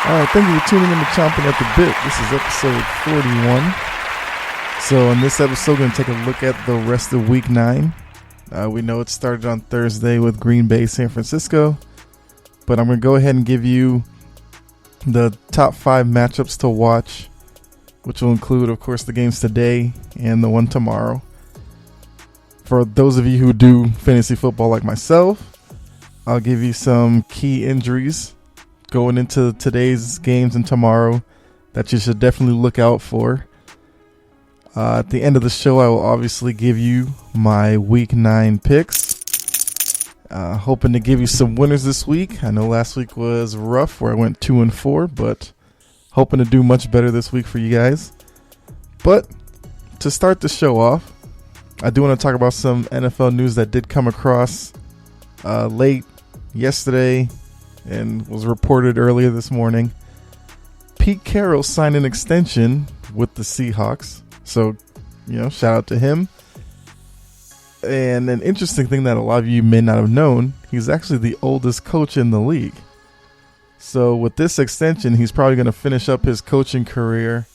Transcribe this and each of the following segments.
All right, thank you for tuning in to Chompin at the Bit. This is episode 41. So in this episode, we're going to take a look at the rest of Week 9. We know it started on Thursday with Green Bay, San Francisco. But I'm going to go ahead and give you the top 5 matchups to watch, which will include, of course, the games today and the one tomorrow. For those of you who do fantasy football like myself, I'll give you some key injuries going into today's games and tomorrow that you should definitely look out for. At the end of the show, I will obviously give you my Week 9 picks. Hoping to give you some winners this week. I know last week was rough where I went 2-4, but hoping to do much better this week for you guys. But to start the show off, I do want to talk about some NFL news that did come across late yesterday and was reported earlier this morning. Pete Carroll signed an extension with the Seahawks. So, shout out to him. And an interesting thing that a lot of you may not have known, he's actually the oldest coach in the league. So with this extension, he's probably going to finish up his coaching career,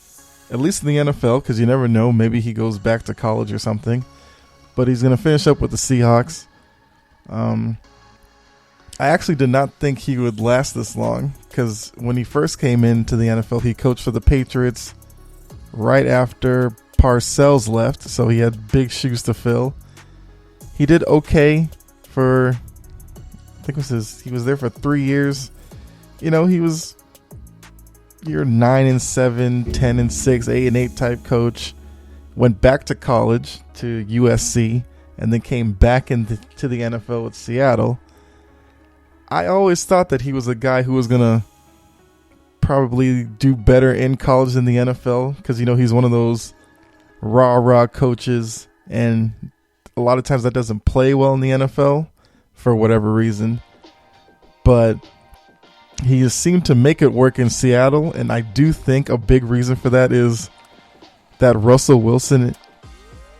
at least in the NFL, because you never know. Maybe he goes back to college or something. But he's going to finish up with the Seahawks. I actually did not think he would last this long, because when he first came into the NFL, he coached for the Patriots right after Parcells left, so he had big shoes to fill. He did okay for, I think he was there for 3 years. He was your 9-7, 10-6, 8-8 type coach. Went back to college to USC and then came back into the NFL with Seattle. I always thought that he was a guy who was going to probably do better in college than the NFL because, he's one of those raw coaches, and a lot of times that doesn't play well in the NFL for whatever reason. But he has seemed to make it work in Seattle, and I do think a big reason for that is that Russell Wilson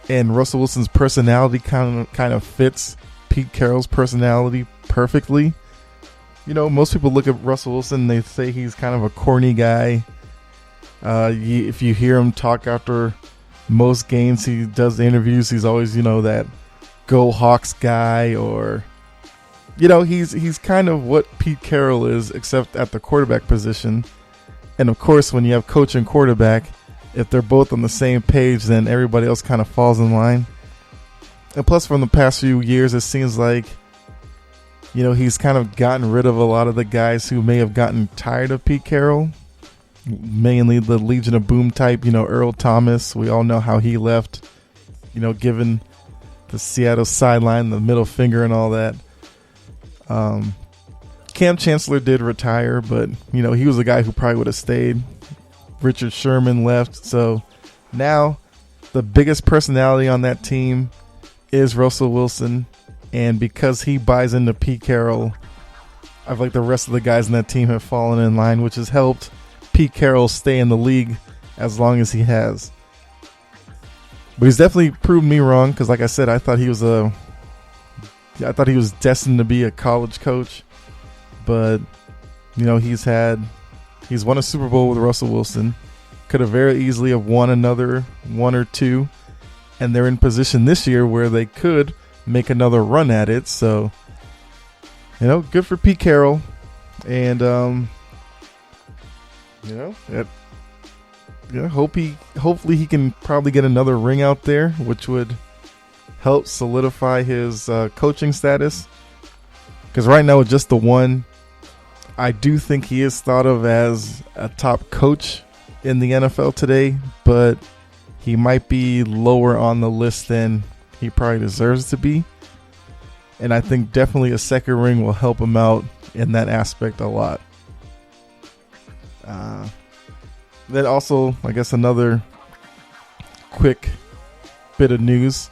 and Russell Wilson's personality kind of fits Pete Carroll's personality perfectly. Most people look at Russell Wilson, they say he's kind of a corny guy. If you hear him talk after most games, he does interviews, he's always, that Go Hawks guy, or, he's kind of what Pete Carroll is, except at the quarterback position. And of course, when you have coach and quarterback, if they're both on the same page, then everybody else kind of falls in line. And plus, from the past few years, it seems like, he's kind of gotten rid of a lot of the guys who may have gotten tired of Pete Carroll. Mainly the Legion of Boom type, Earl Thomas. We all know how he left, given the Seattle sideline, the middle finger and all that. Cam Chancellor did retire, but, he was a guy who probably would have stayed. Richard Sherman left. So now the biggest personality on that team is Russell Wilson. And because he buys into Pete Carroll, I feel like the rest of the guys in that team have fallen in line, which has helped Pete Carroll stay in the league as long as he has. But he's definitely proved me wrong, because like I said, I thought he was destined to be a college coach. But, he's won a Super Bowl with Russell Wilson. Could have very easily have won another one or two. And they're in position this year where they could make another run at it. So, good for Pete Carroll. And, hopefully he can probably get another ring out there, which would help solidify his coaching status. Because right now, with just the one, I do think he is thought of as a top coach in the NFL today, but he might be lower on the list than he probably deserves to be. And I think definitely a second ring will help him out in that aspect a lot. Then also, I guess another quick bit of news.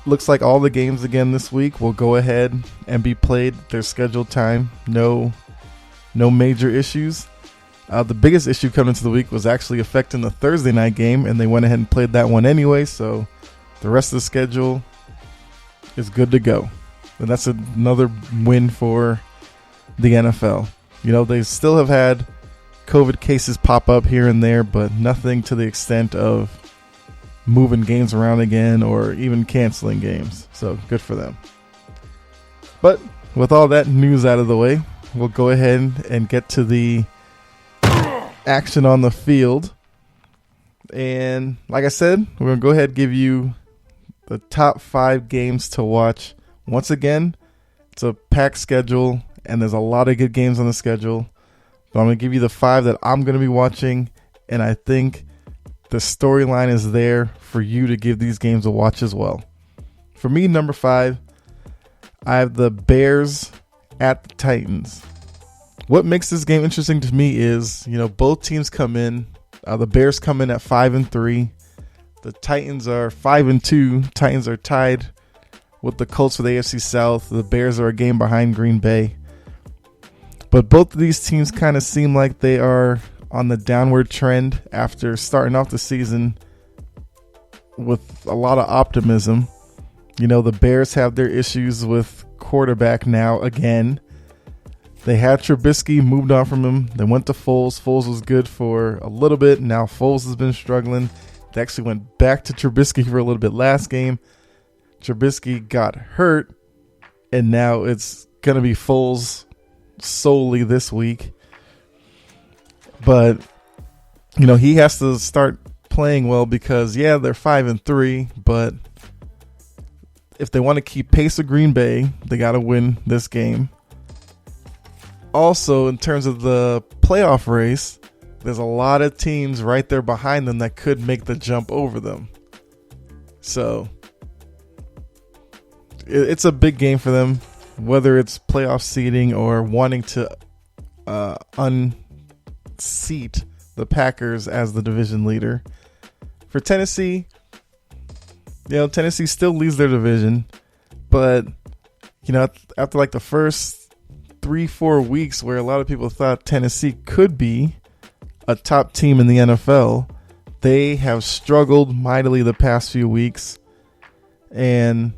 Looks like all the games again this week will go ahead and be played their scheduled time. No major issues. The biggest issue coming into the week was actually affecting the Thursday night game, and they went ahead and played that one anyway. So the rest of the schedule is good to go. And that's another win for the NFL. They still have had COVID cases pop up here and there, but nothing to the extent of moving games around again or even canceling games. So good for them. But with all that news out of the way, we'll go ahead and get to the action on the field. And like I said, we're going to go ahead and give you the top 5 games to watch. Once again, it's a packed schedule, and there's a lot of good games on the schedule. But I'm going to give you the 5 that I'm going to be watching, and I think the storyline is there for you to give these games a watch as well. For me, number 5, I have the Bears at the Titans. What makes this game interesting to me is, both teams come in. The Bears come in at 5-3. The Titans are 5-2. Titans are tied with the Colts for the AFC South. The Bears are a game behind Green Bay. But both of these teams kind of seem like they are on the downward trend after starting off the season with a lot of optimism. The Bears have their issues with quarterback now again. They had Trubisky, moved on from him. They went to Foles. Foles was good for a little bit. Now Foles has been struggling. They actually went back to Trubisky for a little bit last game. Trubisky got hurt, and now it's going to be Foles solely this week. But, he has to start playing well because, they're 5-3, but if they want to keep pace with Green Bay, they got to win this game. Also, in terms of the playoff race, there's a lot of teams right there behind them that could make the jump over them. So, it's a big game for them, whether it's playoff seeding or wanting to unseat the Packers as the division leader. For Tennessee, Tennessee still leads their division, but, after like the first 3-4 weeks where a lot of people thought Tennessee could be a top team in the NFL, they have struggled mightily the past few weeks, and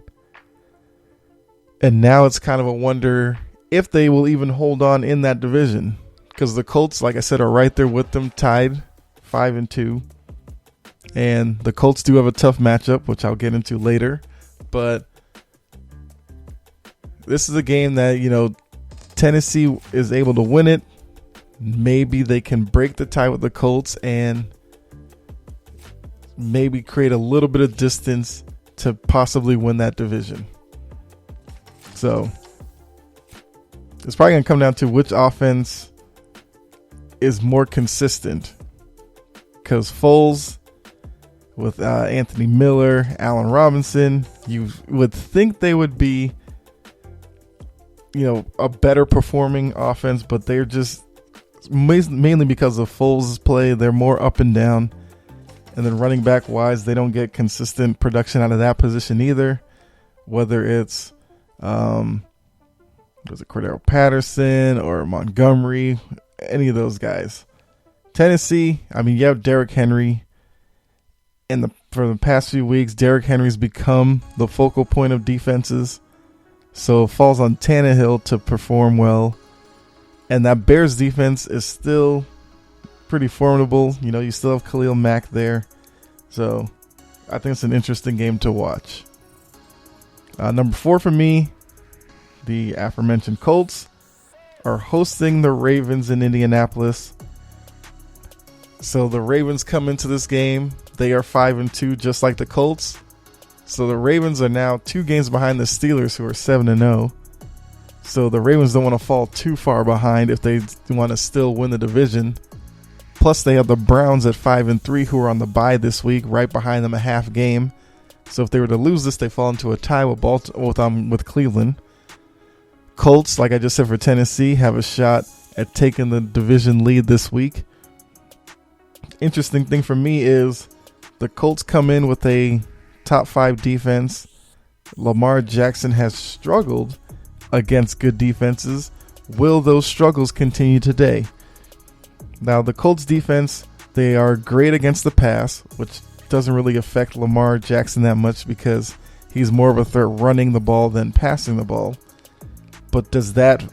now it's kind of a wonder if they will even hold on in that division, because the Colts, like I said, are right there with them, tied 5-2, and the Colts do have a tough matchup, which I'll get into later, but this is a game that, Tennessee is able to win it. Maybe they can break the tie with the Colts and maybe create a little bit of distance to possibly win that division. So it's probably going to come down to which offense is more consistent, because Foles with Anthony Miller, Allen Robinson, you would think they would be, a better performing offense, but they're just mainly because of Foles' play. They're more up and down. And then running back wise, they don't get consistent production out of that position either. Whether it's Cordero Patterson or Montgomery, any of those guys. Tennessee, you have Derrick Henry. And for the past few weeks, Derrick Henry's become the focal point of defenses. So it falls on Tannehill to perform well. And that Bears defense is still pretty formidable. You still have Khalil Mack there. So I think it's an interesting game to watch. Number 4 for me, the aforementioned Colts are hosting the Ravens in Indianapolis. So the Ravens come into this game. They are 5-2, just like the Colts. So the Ravens are now 2 games behind the Steelers, who are 7-0. So the Ravens don't want to fall too far behind if they want to still win the division. Plus, they have the Browns at 5-3, who are on the bye this week, right behind them a half game. So if they were to lose this, they fall into a tie with Cleveland. Colts, like I just said for Tennessee, have a shot at taking the division lead this week. Interesting thing for me is the Colts come in with a top 5 defense. Lamar Jackson has struggled against good defenses. Will those struggles continue today? Now, the Colts defense, they are great against the pass, which doesn't really affect Lamar Jackson that much because he's more of a threat running the ball than passing the ball. But does that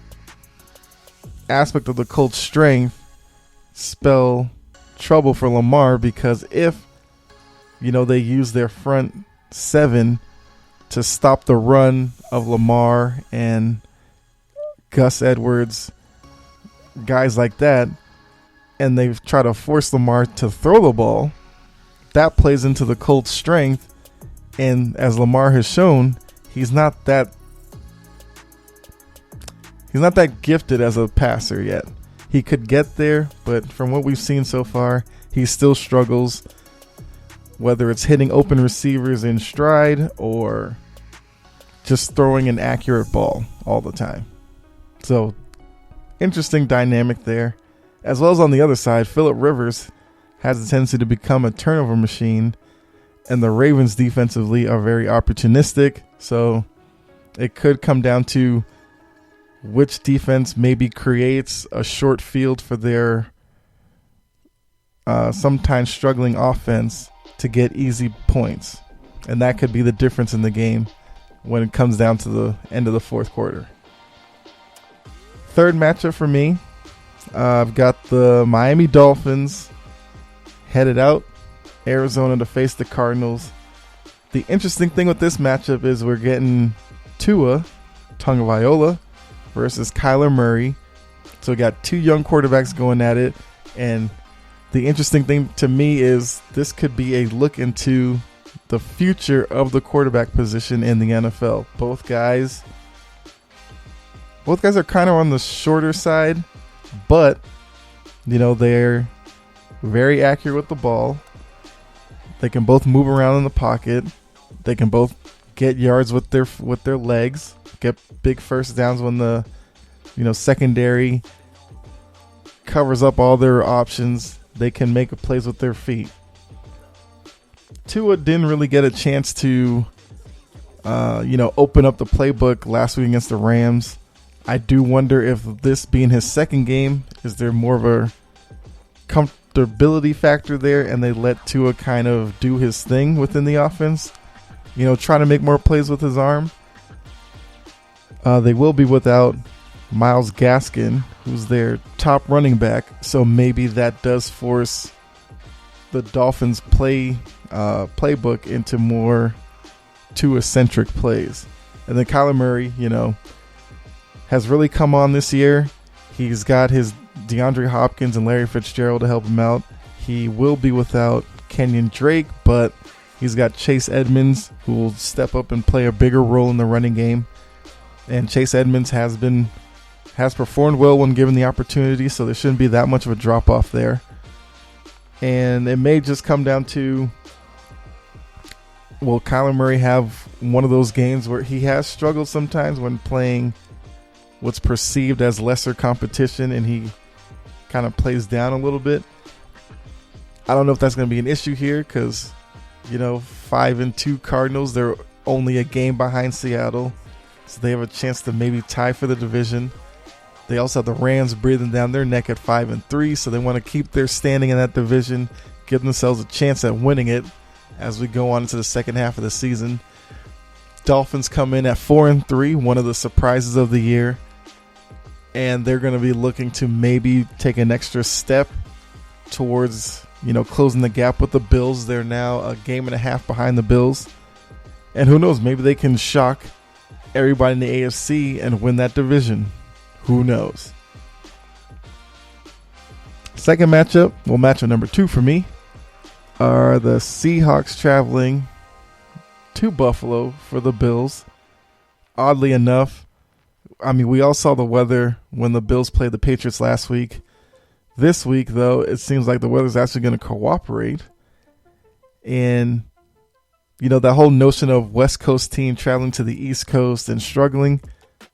aspect of the Colts' strength spell trouble for Lamar, because if, they use their front seven to stop the run of Lamar and Gus Edwards, guys like that, and they try to force Lamar to throw the ball, that plays into the Colts' strength. And as Lamar has shown, he's not that gifted as a passer yet. He could get there, but from what we've seen so far, he still struggles, whether it's hitting open receivers in stride or just throwing an accurate ball all the time. So, interesting dynamic there. As well as on the other side, Phillip Rivers has a tendency to become a turnover machine, and the Ravens defensively are very opportunistic. So, it could come down to which defense maybe creates a short field for their sometimes struggling offense to get easy points. And that could be the difference in the game when it comes down to the end of the fourth quarter. Third matchup for me, I've got the Miami Dolphins headed out Arizona to face the Cardinals. The interesting thing with this matchup is we're getting Tua Tagovailoa versus Kyler Murray. So we got two young quarterbacks going at it. And the interesting thing to me is this could be a look into the future of the quarterback position in the NFL. Both guys are kind of on the shorter side, but they're very accurate with the ball. They can both move around in the pocket. They can both get yards with their legs, get big first downs when the secondary covers up all their options. They can make plays with their feet. Tua didn't really get a chance to open up the playbook last week against the Rams. I do wonder if this being his second game, is there more of a comfortability factor there, and they let Tua kind of do his thing within the offense, trying to make more plays with his arm. They will be without Myles Gaskin, who's their top running back, so maybe that does force the Dolphins playbook into more Tua-centric plays. And then Kyler Murray, has really come on this year. He's got his DeAndre Hopkins and Larry Fitzgerald to help him out. He will be without Kenyon Drake, but he's got Chase Edmonds, who will step up and play a bigger role in the running game. And Chase Edmonds has performed well when given the opportunity, so there shouldn't be that much of a drop-off there. And it may just come down to, will Kyler Murray have one of those games where he has struggled sometimes when playing what's perceived as lesser competition, and he kind of plays down a little bit. I don't know if that's going to be an issue here because, 5-2 Cardinals, they're only a game behind Seattle, so they have a chance to maybe tie for the division. They also have the Rams breathing down their neck at 5-3, so they want to keep their standing in that division, give themselves a chance at winning it as we go on into the second half of the season. Dolphins come in at 4-3, one of the surprises of the year. And they're going to be looking to maybe take an extra step towards, closing the gap with the Bills. They're now a game and a half behind the Bills. And who knows, maybe they can shock everybody in the AFC and win that division. Who knows? Second matchup, matchup number 2 for me, are the Seahawks traveling to Buffalo for the Bills. Oddly enough, we all saw the weather when the Bills played the Patriots last week. This week, though, it seems like the weather's actually going to cooperate. And, that whole notion of West Coast team traveling to the East Coast and struggling,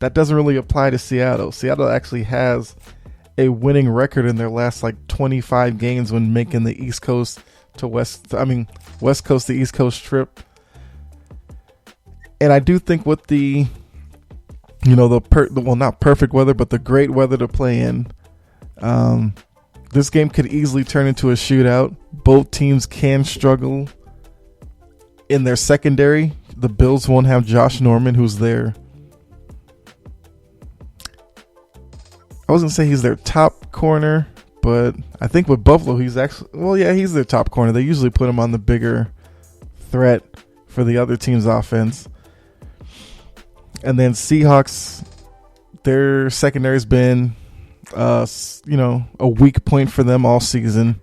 that doesn't really apply to Seattle. Seattle actually has a winning record in their last 25 games when making the East Coast to West Coast to East Coast trip. And I do think with the not perfect weather, but the great weather to play in, this game could easily turn into a shootout. Both teams can struggle in their secondary. The Bills won't have Josh Norman, who's their, I wasn't say he's their top corner, But I think with Buffalo, he's their top corner. They usually put him on the bigger threat for the other team's offense. And then Seahawks, their secondary's been, a weak point for them all season.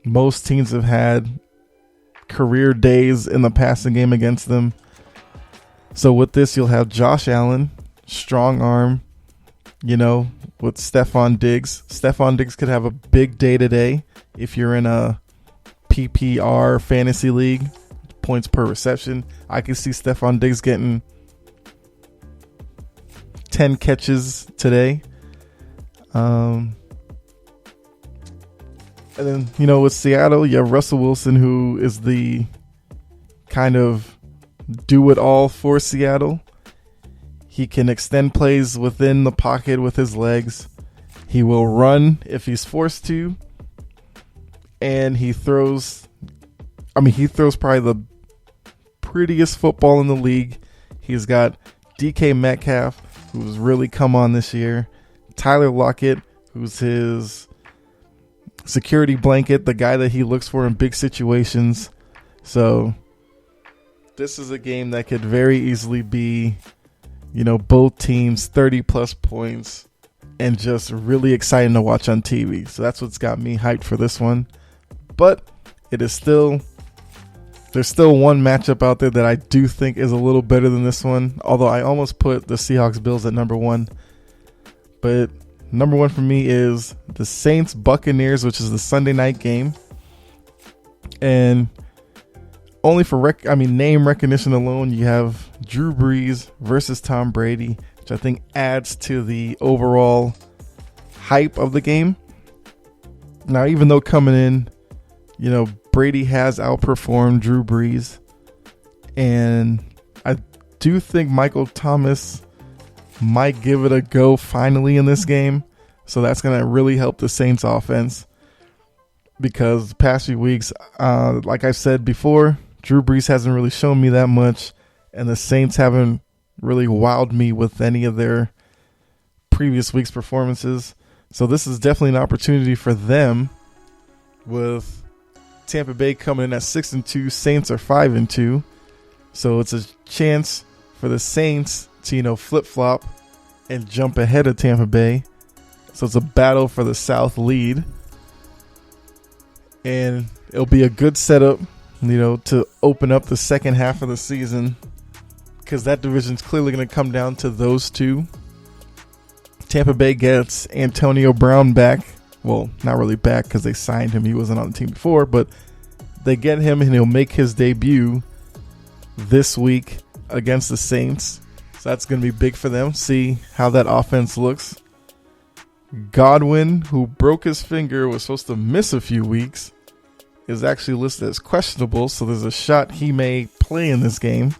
Most teams have had career days in the passing game against them. So with this, you'll have Josh Allen, strong arm, with Stephon Diggs. Stephon Diggs could have a big day today if you're in a PPR fantasy league, points per reception. I could see Stephon Diggs getting 10 catches today. And then, with Seattle, you have Russell Wilson, who is the kind of do-it-all for Seattle. He can extend plays within the pocket with his legs. He will run if he's forced to. And he throws probably the prettiest football in the league. He's got DK Metcalf, who's really come on this year. Tyler Lockett, who's his security blanket, the guy that he looks for in big situations. So this is a game that could very easily be, both teams 30 plus points and just really exciting to watch on TV. So that's what's got me hyped for this one. But there's still one matchup out there that I do think is a little better than this one. Although I almost put the Seahawks Bills at number one. But number one for me is the Saints Buccaneers, which is the Sunday night game. And only for name recognition alone, you have Drew Brees versus Tom Brady, which I think adds to the overall hype of the game. Now, even though coming in, Brady has outperformed Drew Brees, and I do think Michael Thomas might give it a go finally in this game. So that's going to really help the Saints offense, because the past few weeks, like I said before, Drew Brees hasn't really shown me that much, and the Saints haven't really wowed me with any of their previous week's performances. So this is definitely an opportunity for them, with Tampa Bay coming in at 6-2, Saints are 5-2. So it's a chance for the Saints to, flip-flop and jump ahead of Tampa Bay. So it's a battle for the South lead. And it'll be a good setup, to open up the second half of the season, because that division's clearly going to come down to those two. Tampa Bay gets Antonio Brown back. Well, not really back, because they signed him. He wasn't on the team before, but they get him, and he'll make his debut this week against the Saints. So that's going to be big for them. See how that offense looks. Godwin, who broke his finger, was supposed to miss a few weeks, is actually listed as questionable. So there's a shot he may play in this game,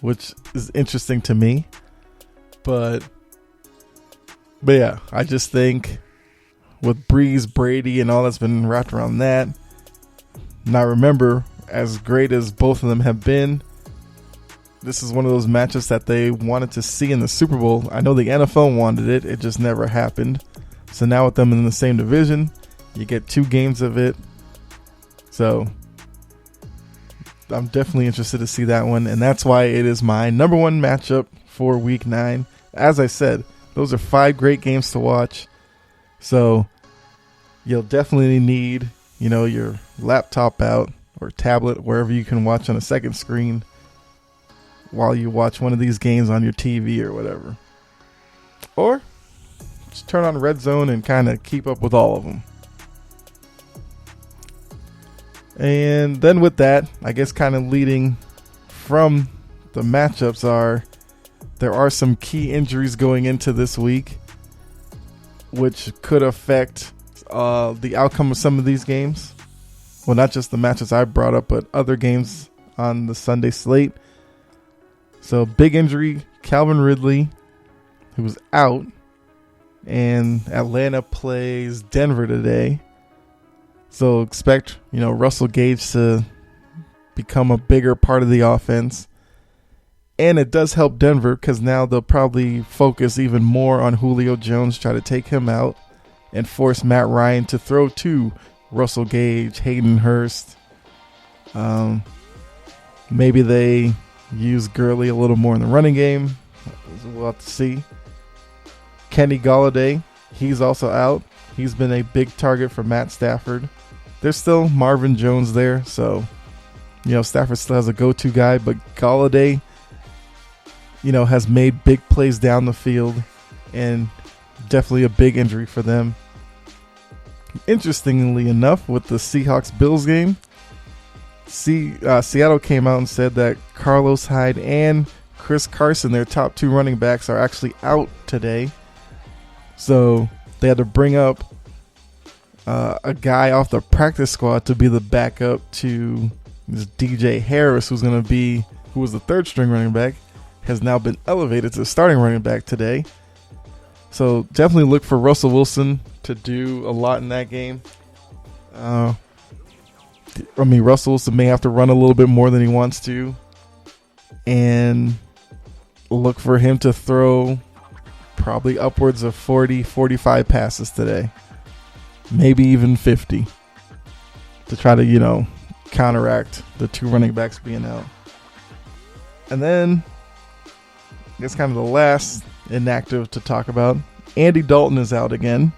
which is interesting to me. But yeah, I just think with Breeze, Brady, and all that's been wrapped around that. Now remember, as great as both of them have been, this is one of those matchups that they wanted to see in the Super Bowl. I know the NFL wanted it. It just never happened. So now with them in the same division, you get 2 games of it. So I'm definitely interested to see that one. And that's why it is my number one matchup for Week 9. As I said, those are 5 great games to watch. So you'll definitely need, your laptop out or tablet, wherever you can watch on a second screen while you watch one of these games on your TV or whatever. Or just turn on Red Zone and kind of keep up with all of them. And then with that, I guess kind of leading from the matchups there are some key injuries going into this week, which could affect the outcome of some of these games. Well, not just the matches I brought up, but other games on the Sunday slate. So big injury, Calvin Ridley, who was out, and Atlanta plays Denver today. So expect, Russell Gage to become a bigger part of the offense. And it does help Denver, because now they'll probably focus even more on Julio Jones, try to take him out. and force Matt Ryan to throw to Russell Gage, Hayden Hurst. Maybe they use Gurley a little more in the running game. We'll have to see. Kenny Golladay, he's also out. He's been a big target for Matt Stafford. There's still Marvin Jones there, so Stafford still has a go-to guy, but Golladay, has made big plays down the field, and definitely a big injury for them. Interestingly enough, with the Seahawks-Bills game, Seattle came out and said that Carlos Hyde and Chris Carson, their top 2 running backs, are actually out today. So they had to bring up a guy off the practice squad to be the backup to this DJ Harris, who was the 3rd string running back, has now been elevated to the starting running back today. So definitely look for Russell Wilson to do a lot in that game. Russell Wilson may have to run a little bit more than he wants to. And look for him to throw probably upwards of 40, 45 passes today. Maybe even 50. To try to, counteract the 2 running backs being out. And then, I guess kind of the last inactive to talk about. Andy Dalton is out again,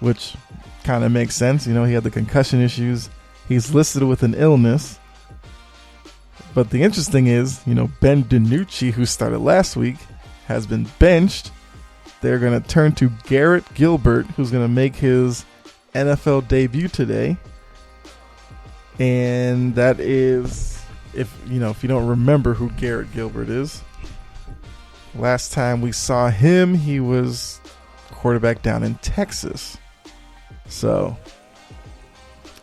which kind of makes sense. He had the concussion issues. He's listed with an illness. But the interesting is, Ben DiNucci, who started last week, has been benched. They're going to turn to Garrett Gilbert, who's going to make his NFL debut today. And that is, if you don't remember who Garrett Gilbert is, last time we saw him, he was quarterback down in Texas. So,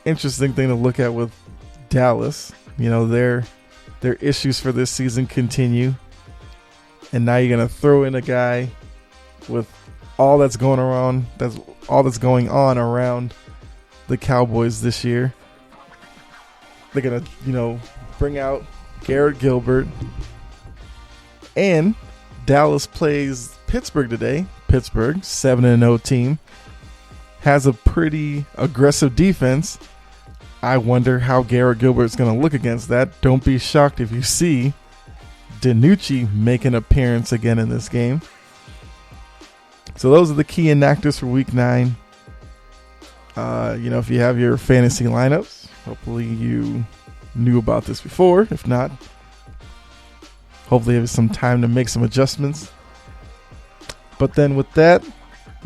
interesting thing to look at with Dallas. Their issues for this season continue. And now you're going to throw in a guy with all that's going on around the Cowboys this year. They're going to, bring out Garrett Gilbert. And Dallas plays Pittsburgh today. Pittsburgh, 7-0 team, has a pretty aggressive defense. I wonder how Garrett Gilbert's going to look against that. Don't be shocked if you see DiNucci make an appearance again in this game. So those are the key inactives for Week 9. If you have your fantasy lineups, hopefully you knew about this before. If not, hopefully you have some time to make some adjustments. But then with that,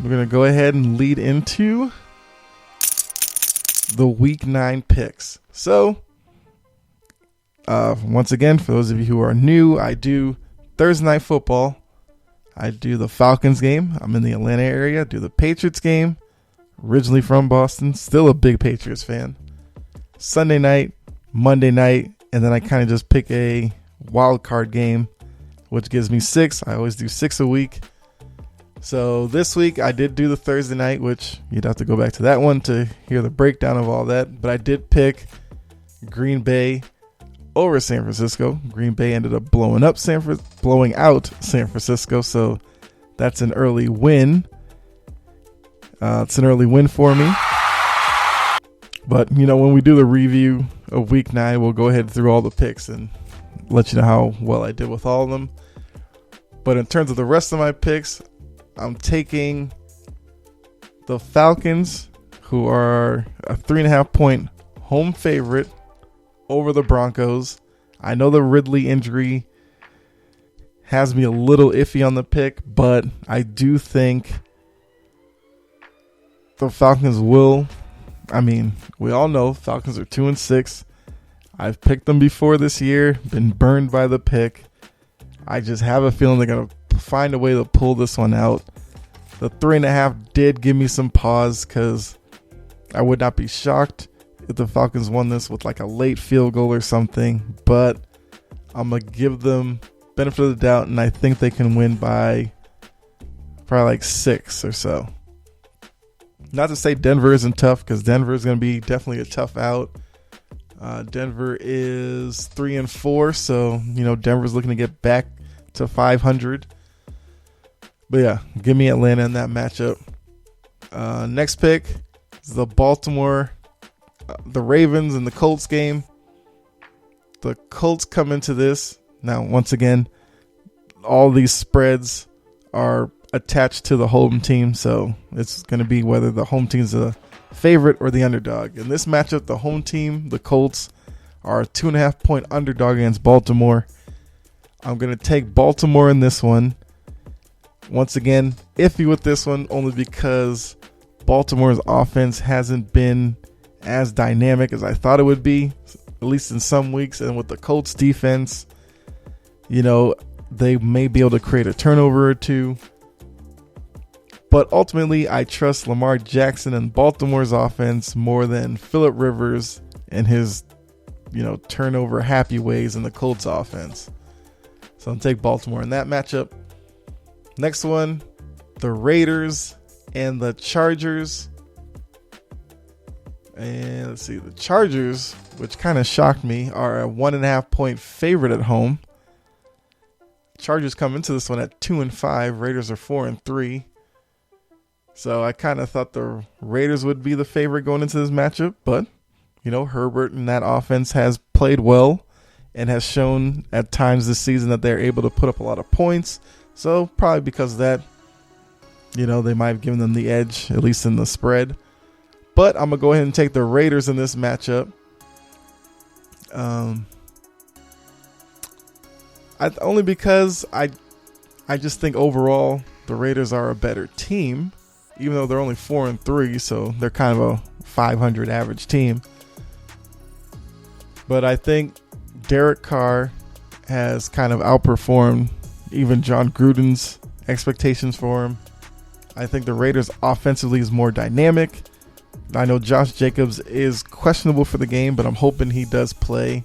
we're going to go ahead and lead into the Week 9 picks. So, once again, for those of you who are new, I do Thursday Night Football. I do the Falcons game. I'm in the Atlanta area. I do the Patriots game. Originally from Boston. Still a big Patriots fan. Sunday night, Monday night, and then I kind of just pick a wild card game, which gives me 6. I always do 6 a week. So this week I did do the Thursday night, which you'd have to go back to that one to hear the breakdown of all that. But I did pick Green Bay over San Francisco. Green Bay ended up blowing out San Francisco, so that's an early win. It's an early win for me. But, when we do the review of Week 9, we'll go ahead through all the picks and let you know how well I did with all of them. But in terms of the rest of my picks, I'm taking the Falcons, who are a 3.5-point home favorite over the Broncos. I know the Ridley injury has me a little iffy on the pick, but I do think the Falcons will. We all know Falcons are 2-6. I've picked them before this year, been burned by the pick. I just have a feeling they're going to find a way to pull this one out. The 3.5 did give me some pause because I would not be shocked if the Falcons won this with like a late field goal or something, but I'm going to give them benefit of the doubt, and I think they can win by probably like 6 or so. Not to say Denver isn't tough, because Denver is going to be definitely a tough out. Denver is 3-4, so Denver's looking to get back to 500. But yeah, give me Atlanta in that matchup. Next pick is the Ravens and the Colts game. The Colts come into this. Now, once again, all these spreads are attached to the home team, so it's going to be whether the home team is a favorite or the underdog. In this matchup, the home team, the Colts, are a 2.5 point underdog against Baltimore. I'm going to take Baltimore in this one. Once again, iffy with this one only because Baltimore's offense hasn't been as dynamic as I thought it would be, at least in some weeks. And with the Colts defense, they may be able to create a turnover or two. But ultimately, I trust Lamar Jackson and Baltimore's offense more than Phillip Rivers and his, turnover happy ways in the Colts offense. So I'll take Baltimore in that matchup. Next one, the Raiders and the Chargers. And let's see, the Chargers, which kind of shocked me, are a 1.5 point favorite at home. Chargers come into this one at 2-5. Raiders are 4-3. So I kind of thought the Raiders would be the favorite going into this matchup, but Herbert and that offense has played well and has shown at times this season that they're able to put up a lot of points. So probably because of that, they might have given them the edge, at least in the spread. But I'm going to go ahead and take the Raiders in this matchup. Only because I just think overall the Raiders are a better team, even though they're only 4-3, so they're kind of a 500 average team. But I think Derek Carr has kind of outperformed even John Gruden's expectations for him. I think the Raiders offensively is more dynamic. I know Josh Jacobs is questionable for the game, but I'm hoping he does play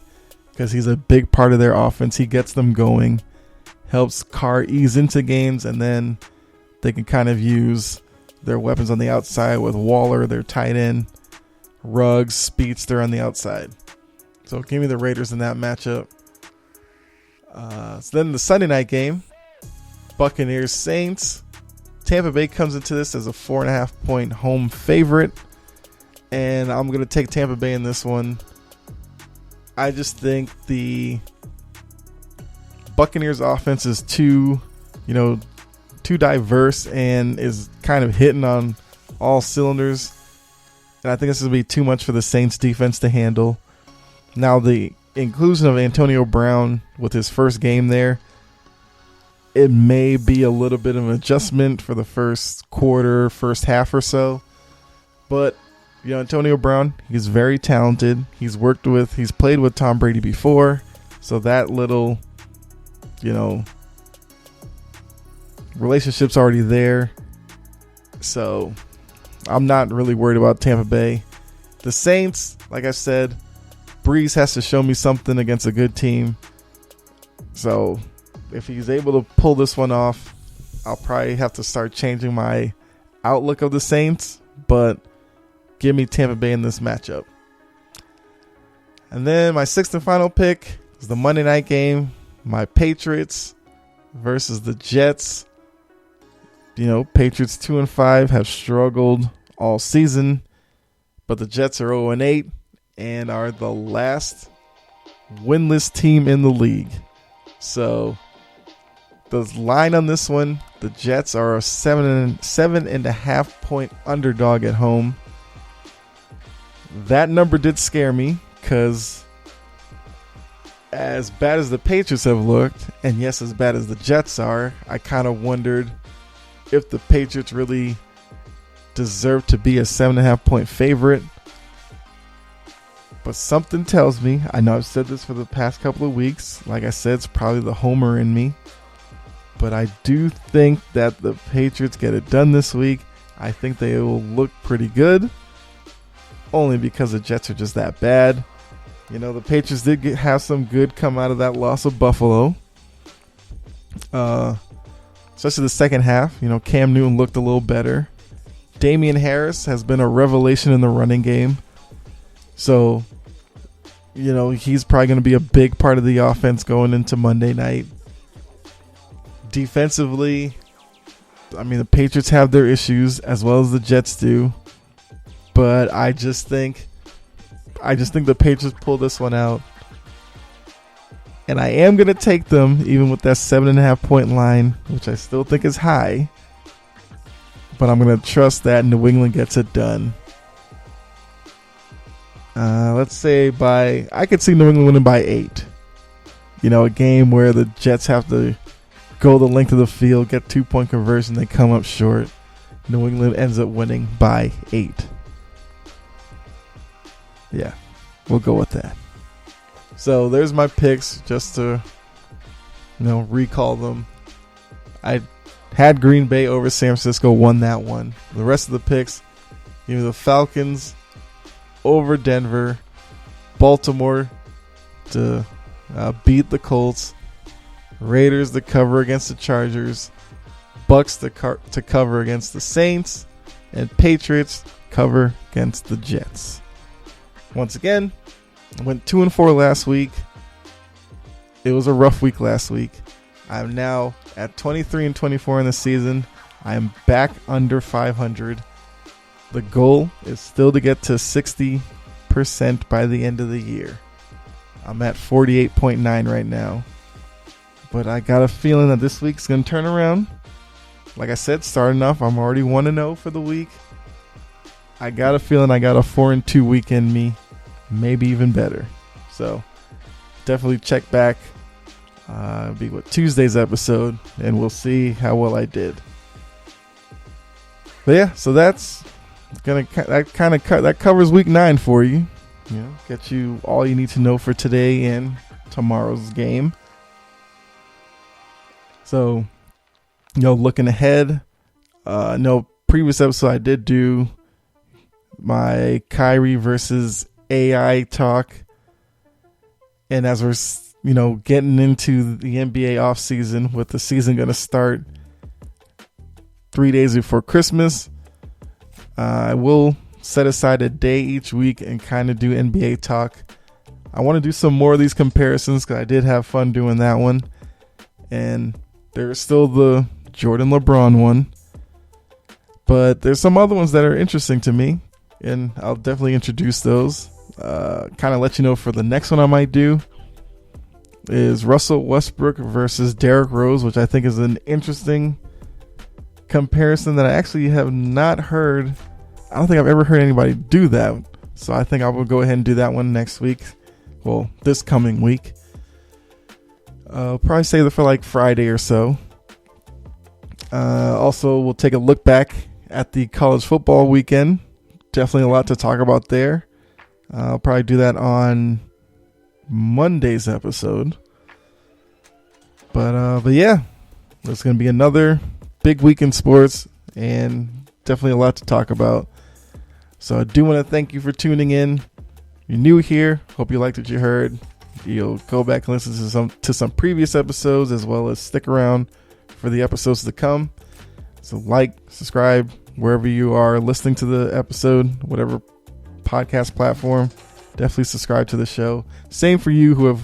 because he's a big part of their offense. He gets them going, helps Carr ease into games, and then they can kind of use their weapons on the outside with Waller, their tight end, Ruggs, Speedster on the outside. So give me the Raiders in that matchup. So then the Sunday night game, Buccaneers Saints. Tampa Bay comes into this as a 4.5 point home favorite, and I'm going to take Tampa Bay in this one. I just think the Buccaneers offense is too diverse and is kind of hitting on all cylinders. And I think this is going to be too much for the Saints defense to handle. Now, the inclusion of Antonio Brown with his first game there, it may be a little bit of an adjustment for the first quarter, first half or so. But, Antonio Brown, he's very talented. He's played with Tom Brady before. So that little, relationship's already there. So I'm not really worried about Tampa Bay. The Saints, like I said, Breeze has to show me something against a good team. So if he's able to pull this one off, I'll probably have to start changing my outlook of the Saints. But give me Tampa Bay in this matchup. And then my sixth and final pick is the Monday night game. My Patriots versus the Jets. Patriots 2-5 have struggled all season, but the Jets are 0-8 and are the last winless team in the league. So the line on this one, the Jets are a 7.5 point underdog at home. That number did scare me because as bad as the Patriots have looked, and yes, as bad as the Jets are, I kind of wondered if the Patriots really deserve to be a 7.5 point favorite. But something tells me, I know I've said this for the past couple of weeks, like I said, it's probably the homer in me, but I do think that the Patriots get it done this week. I think they will look pretty good, only because the Jets are just that bad. The Patriots did have some good come out of that loss of Buffalo. Especially the second half. Cam Newton looked a little better. Damian Harris has been a revelation in the running game. So, he's probably going to be a big part of the offense going into Monday night. Defensively, I mean, the Patriots have their issues as well as the Jets do, but I just think the Patriots pull this one out, and I am gonna take them even with that 7.5 point line, which I still think is high. But I'm gonna trust that New England gets it done. Let's say I could see New England winning by 8. A game where the Jets have to go the length of the field, get 2-point conversion, they come up short. New England ends up winning by 8. Yeah, we'll go with that. So there's my picks, just to recall them. I had Green Bay over San Francisco, won that one. The rest of the picks, the Falcons over Denver, Baltimore to beat the Colts, Raiders to cover against the Chargers, Bucks to cover against the Saints, and Patriots cover against the Jets. Once again, I went 2-4 last week. It was a rough week last week. I'm now at 23-24 in the season. I am back under 500. The goal is still to get to 60% by the end of the year. I'm at 48.9 right now. But I got a feeling that this week's going to turn around. Like I said, starting off, I'm already 1-0 for the week. I got a feeling I got a 4-2 week in me. Maybe even better. So definitely check back. Be Tuesday's episode, and we'll see how well I did. But yeah, so that covers week 9 for you. Get you all you need to know for today and tomorrow's game. So, looking ahead, previous episode I did do my Kyrie versus AI talk, and as we're getting into the NBA offseason, with the season going to start 3 days before Christmas, I will set aside a day each week and kind of do NBA talk. I want to do some more of these comparisons because I did have fun doing that one, and there's still the Jordan LeBron one, but there's some other ones that are interesting to me, and I'll definitely introduce those. Kind of let you know for the next one I might do is Russell Westbrook versus Derrick Rose, which I think is an interesting comparison that I actually have not heard. I don't think I've ever heard anybody do that, so I think I will go ahead and do that one next week. Well, this coming week. I'll probably save it for like Friday or so. Also, we'll take a look back at the college football weekend. Definitely a lot to talk about there. I'll probably do that on Monday's episode. But yeah, there's going to be another big week in sports and definitely a lot to talk about. So I do want to thank you for tuning in. You're new here. Hope you liked what you heard. You'll go back and listen to some previous episodes, as well as stick around for the episodes to come. So like, subscribe wherever you are listening to the episode, whatever podcast platform. Definitely subscribe to the show. Same for you who have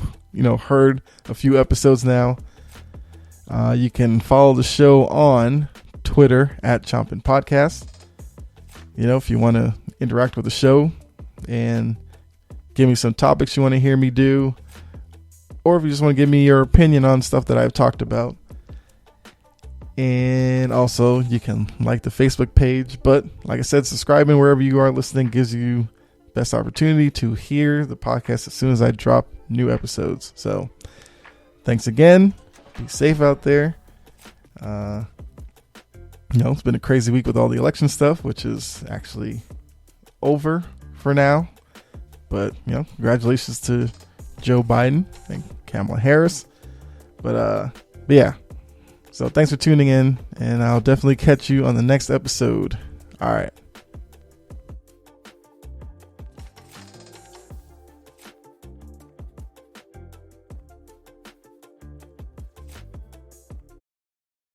heard a few episodes now. You can follow the show on Twitter at Chompin Podcast. If you want to interact with the show and give me some topics you want to hear me do, or if you just want to give me your opinion on stuff that I've talked about. And also, you can like the Facebook page. But like I said, subscribing wherever you are listening gives you best opportunity to hear the podcast as soon as I drop new episodes. So thanks again. Be safe out there. It's been a crazy week with all the election stuff, which is actually over for now. But, congratulations to Joe Biden and Kamala Harris. But yeah. So thanks for tuning in, and I'll definitely catch you on the next episode. All right.